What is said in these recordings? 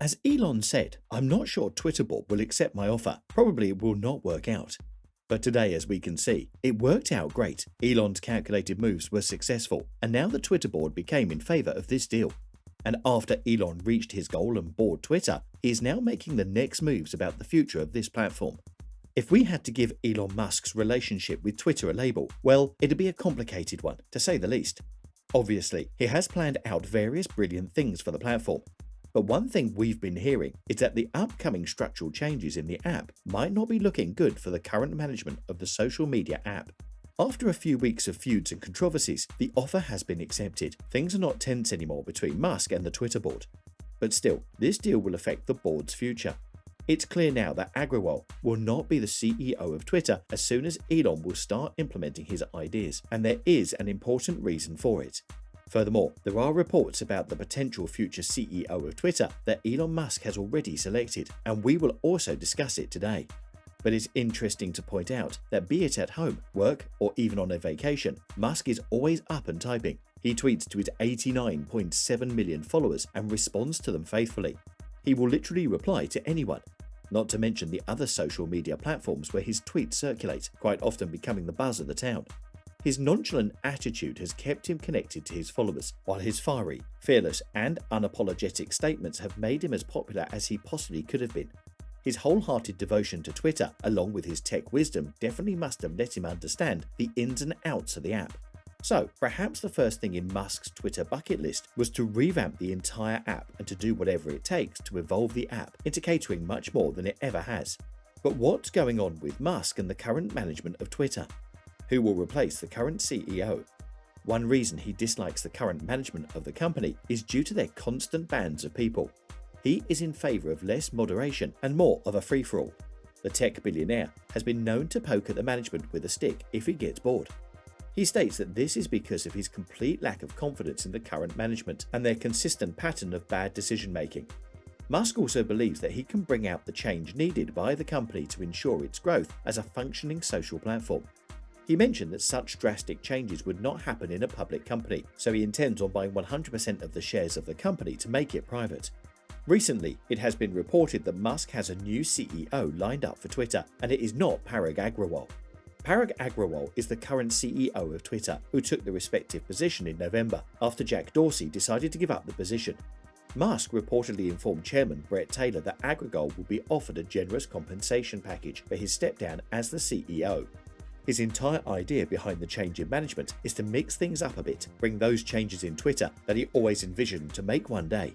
As Elon said, "I'm not sure Twitter board will accept my offer. Probably it will not work out." But today, as we can see, it worked out great. Elon's calculated moves were successful, and now the Twitter board became in favor of this deal. And after Elon reached his goal and bought Twitter, he is now making the next moves about the future of this platform. If we had to give Elon Musk's relationship with Twitter a label, well, it'd be a complicated one, to say the least. Obviously, he has planned out various brilliant things for the platform. But one thing we've been hearing is that the upcoming structural changes in the app might not be looking good for the current management of the social media app. After a few weeks of feuds and controversies, the offer has been accepted. Things are not tense anymore between Musk and the Twitter board. But still, this deal will affect the board's future. It's clear now that Agrawal will not be the CEO of Twitter as soon as Elon will start implementing his ideas, and there is an important reason for it. Furthermore, there are reports about the potential future CEO of Twitter that Elon Musk has already selected, and we will also discuss it today. But it's interesting to point out that be it at home, work, or even on a vacation, Musk is always up and typing. He tweets to his 89.7 million followers and responds to them faithfully. He will literally reply to anyone, not to mention the other social media platforms where his tweets circulate, quite often becoming the buzz of the town. His nonchalant attitude has kept him connected to his followers, while his fiery, fearless, and unapologetic statements have made him as popular as he possibly could have been. His wholehearted devotion to Twitter, along with his tech wisdom, definitely must have let him understand the ins and outs of the app. So, perhaps the first thing in Musk's Twitter bucket list was to revamp the entire app and to do whatever it takes to evolve the app into catering much more than it ever has. But what's going on with Musk and the current management of Twitter? Who will replace the current CEO? One reason he dislikes the current management of the company is due to their constant bans of people. He is in favor of less moderation and more of a free-for-all. The tech billionaire has been known to poke at the management with a stick if he gets bored. He states that this is because of his complete lack of confidence in the current management and their consistent pattern of bad decision-making. Musk also believes that he can bring out the change needed by the company to ensure its growth as a functioning social platform. He mentioned that such drastic changes would not happen in a public company, so he intends on buying 100% of the shares of the company to make it private. Recently, it has been reported that Musk has a new CEO lined up for Twitter, and it is not Parag Agrawal. Parag Agrawal is the current CEO of Twitter, who took the respective position in November after Jack Dorsey decided to give up the position. Musk reportedly informed Chairman Brett Taylor that Agrawal will be offered a generous compensation package for his step down as the CEO. His entire idea behind the change in management is to mix things up a bit, bring those changes in Twitter that he always envisioned to make one day.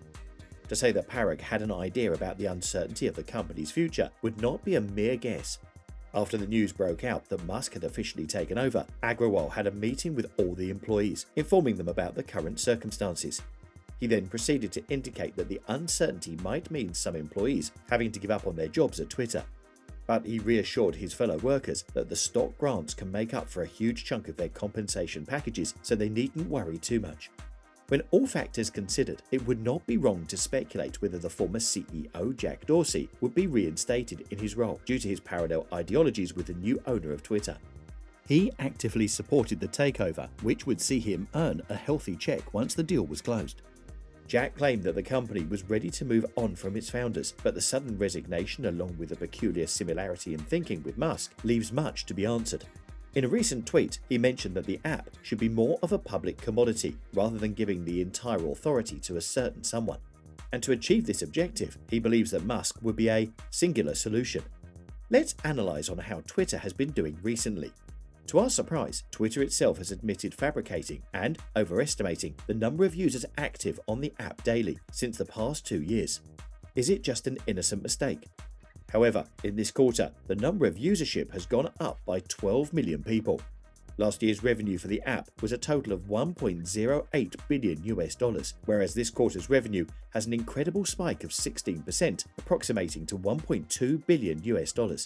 To say that Parag had an idea about the uncertainty of the company's future would not be a mere guess. After the news broke out that Musk had officially taken over, Agrawal had a meeting with all the employees, informing them about the current circumstances. He then proceeded to indicate that the uncertainty might mean some employees having to give up on their jobs at Twitter. But he reassured his fellow workers that the stock grants can make up for a huge chunk of their compensation packages, so they needn't worry too much. When all factors considered, it would not be wrong to speculate whether the former CEO Jack Dorsey would be reinstated in his role due to his parallel ideologies with the new owner of Twitter. He actively supported the takeover, which would see him earn a healthy check once the deal was closed. Jack claimed that the company was ready to move on from its founders, but the sudden resignation, along with a peculiar similarity in thinking with Musk, leaves much to be answered. In a recent tweet, he mentioned that the app should be more of a public commodity rather than giving the entire authority to a certain someone. And to achieve this objective, he believes that Musk would be a singular solution. Let's analyze on how Twitter has been doing recently. To our surprise, Twitter itself has admitted fabricating and overestimating the number of users active on the app daily since the past 2 years. Is it just an innocent mistake? However, in this quarter, the number of usership has gone up by 12 million people. Last year's revenue for the app was a total of $1.08 billion, whereas this quarter's revenue has an incredible spike of 16%, approximating to $1.2 billion.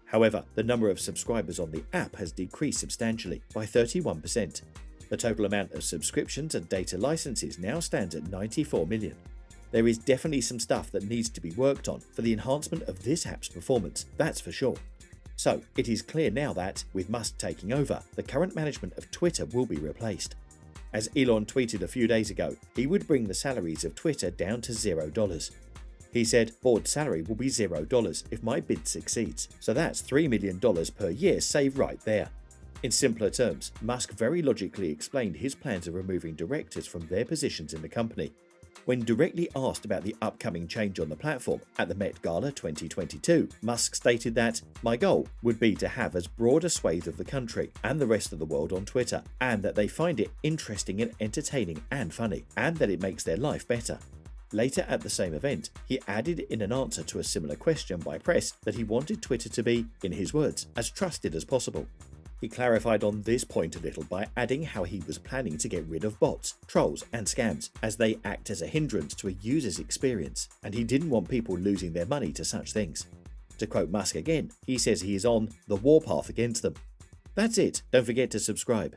However, the number of subscribers on the app has decreased substantially by 31%. The total amount of subscriptions and data licenses now stands at 94 million. There is definitely some stuff that needs to be worked on for the enhancement of this app's performance, that's for sure. So, it is clear now that, with Musk taking over, the current management of Twitter will be replaced. As Elon tweeted a few days ago, he would bring the salaries of Twitter down to $0. He said, "Board salary will be $0 if my bid succeeds, so that's $3 million per year saved right there." In simpler terms, Musk very logically explained his plans of removing directors from their positions in the company. When directly asked about the upcoming change on the platform at the Met Gala 2022, Musk stated that, "My goal would be to have as broad a swathe of the country and the rest of the world on Twitter, and that they find it interesting and entertaining and funny, and that it makes their life better." Later at the same event, he added in an answer to a similar question by press that he wanted Twitter to be, in his words, as trusted as possible. He clarified on this point a little by adding how he was planning to get rid of bots, trolls, and scams, as they act as a hindrance to a user's experience, and he didn't want people losing their money to such things. To quote Musk again, he says he is on the warpath against them. That's it. Don't forget to subscribe.